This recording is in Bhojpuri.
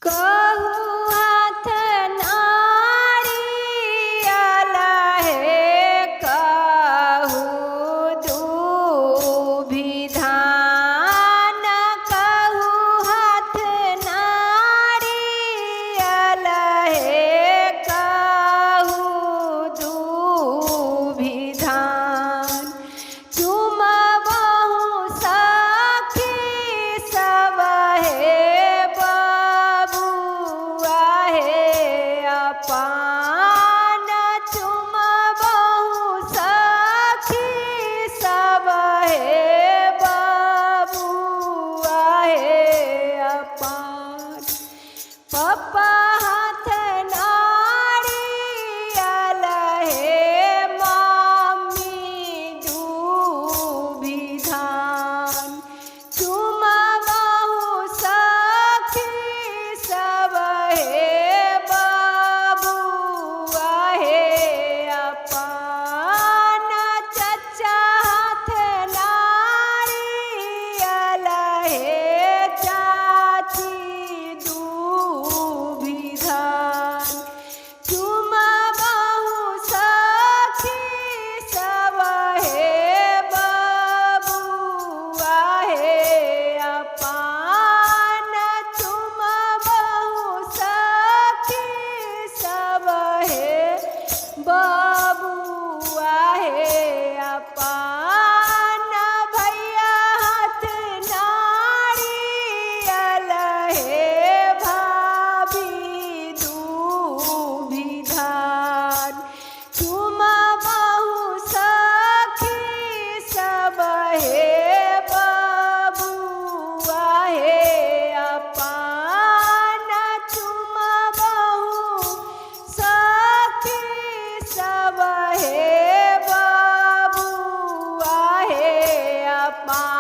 कहू हाथ नारियल हे कहू दुभिधान कहू हाथ नारियल हे कहू दुभिधान चुमबहु सखी सब हे बबुआ हे अपान चुमबहु सखी सब हे बबुआ हे अपान पप्पा हाथ नारियल हे मम्मी दुभिधान चुमबहु सखी सब हे बबुआ हे अपान चचा हाथ नारियल हे चाची दुभिधान चुमबहु सखी सब हे बबुआ हे अपान चुमबहु सखी सब हे बबुआ हे अपान भैया हाथ नारियल हे भाभी दुभिधान चुमबहु सखी सब हे बबुआ हे अपान चुमबहु सखी सब हे बबुआ हे अपान।